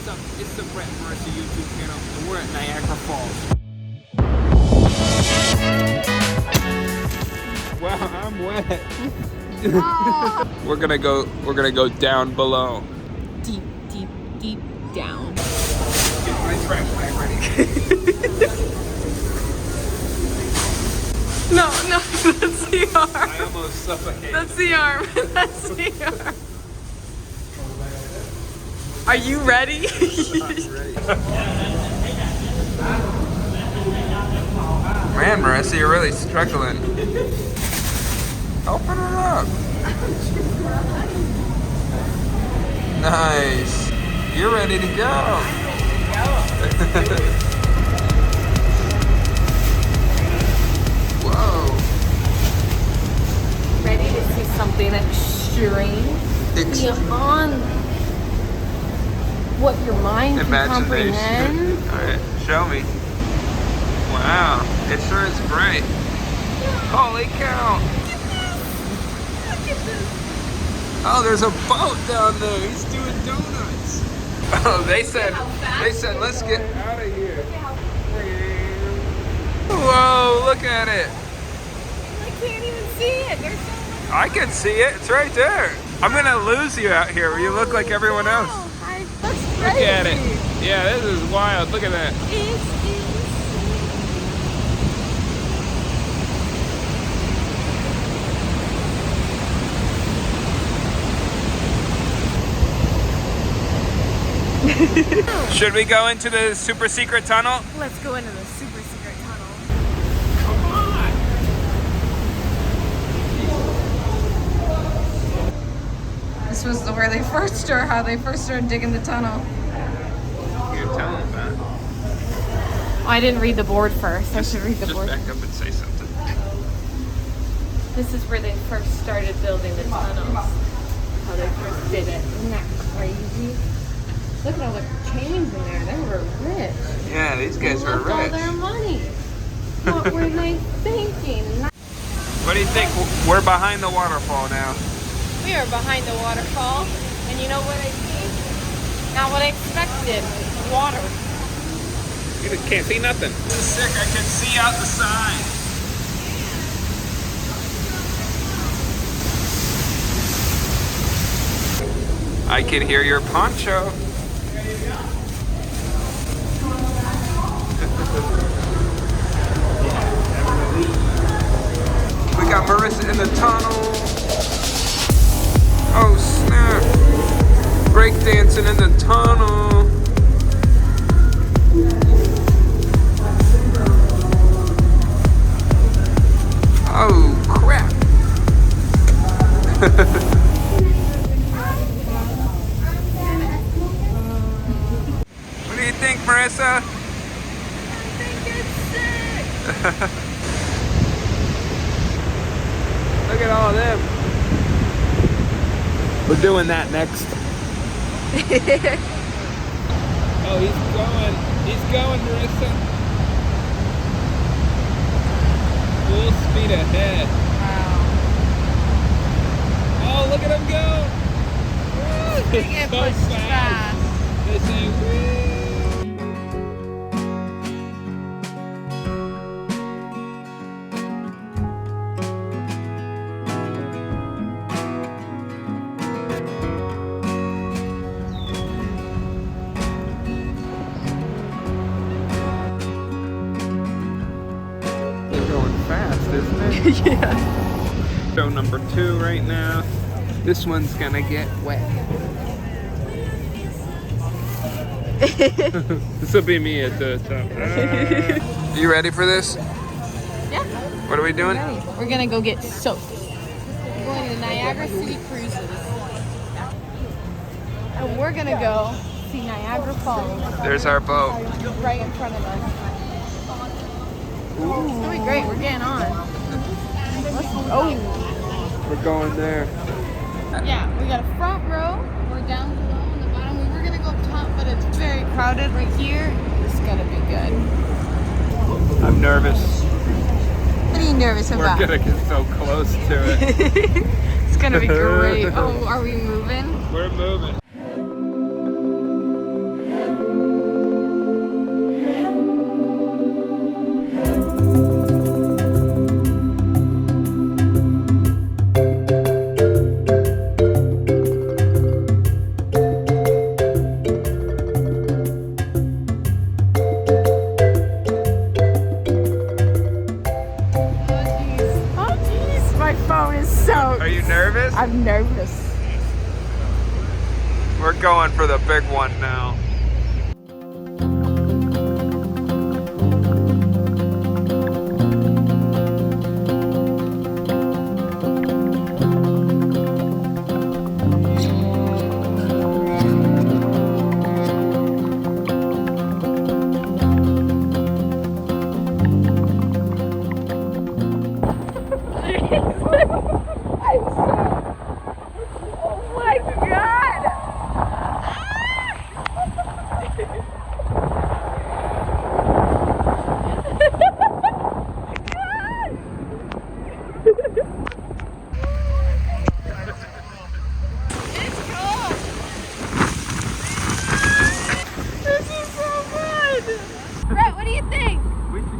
What's up? It's the Brett and Marisa YouTube channel, and we're at Niagara Falls. Wow, I'm wet. We're gonna go down below. Deep, deep, deep down. Get my trash bag ready. No, that's the arm. I almost suffocated. That's the arm. That's the arm. Are you ready? I'm ready. Man, Marisa, you're really struggling. Open it up. Nice. You're ready to go. Whoa. Ready to see something extreme? Beyond what your mind can comprehend. Alright, show me. Wow, it sure is bright. Holy cow. Oh, there's a boat down there. He's doing donuts. Oh, they said, let's get out of here. Whoa, look at it. I can't even see it. There's so much. I can see it. It's right there. I'm gonna lose you out here. You look like everyone else. Look at it. Yeah, this is wild. Look at that. Should we go into the super secret tunnel? Let's go into the super secret tunnel. Come on. This was where they first started, how they first started digging the tunnel. You're telling that. Oh, I didn't read the board first. I should read the board. Just back up and say something. This is where they first started building the tunnels. How they first did it. Isn't that crazy? Look at all the chains in there. They were rich. Yeah, these guys were All rich. their money. What were they thinking? What do you think? We're behind the waterfall now. We are behind the waterfall, and you know what I see? Not what I expected. Water. You just can't see nothing. This is sick. I can see out the side. I can hear your poncho. We got Marisa in the tunnel. Oh snap! Breakdancing in the tunnel. Oh crap! What do you think, Marisa? I think it's sick. Look at all of them. We're doing that next. Oh, he's going. He's going, Marisa. Full speed ahead. Wow. Oh, look at him go. They get So pushed fast. fast. They say, woo. They're going fast, isn't it? Yeah. Show number 2 right now. This one's gonna get wet. This will be me at the top. You ready for this? Yeah. What are we doing? We're gonna go get soaked. We're going to Niagara City Cruises. And we're gonna go see Niagara Falls. There's our boat. Right in front of us. It's gonna be great. We're getting on. Oh. We're going there. Yeah, we got a front row. We're down below on the bottom. We were gonna go up top, but it's very crowded right here. It's gonna be good. I'm nervous. What are you nervous about? We're gonna get so close to it. It's gonna be great. Oh, are we moving? We're moving. going for the big one now.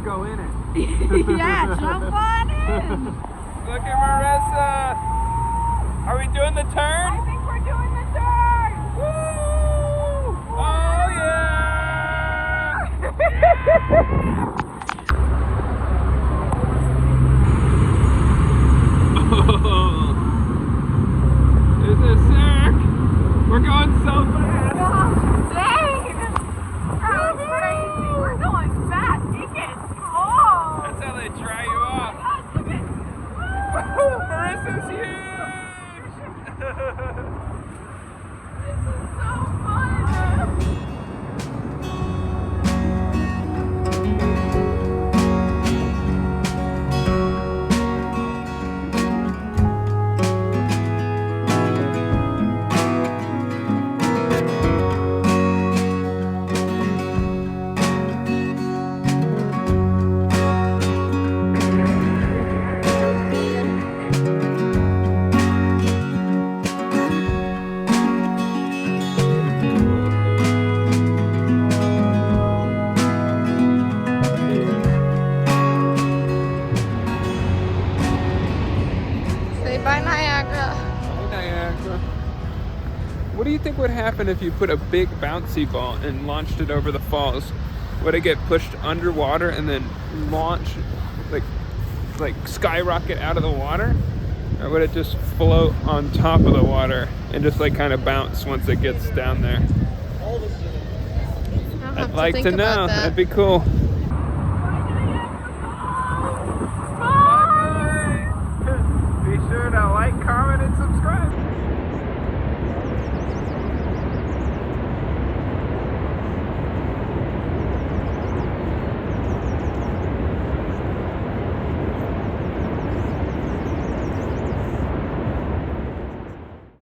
Go in it. Yeah, jump on in. Look at Marissa. Are we doing the turn? I think we're doing the turn. Woo! Oh yeah! This is sick. We're going so fast. Dang! That was crazy. We're going fast. You can go. That's how they dry you up. Look at Marissa's huge. this is so fun. Bye, Niagara. Niagara. What do you think would happen if you put a big bouncy ball and launched it over the falls? Would it get pushed underwater and then launch, like skyrocket out of the water? Or would it just float on top of the water and just like kind of bounce once it gets down there? I'll have I'd like think to know. about that. That'd be cool.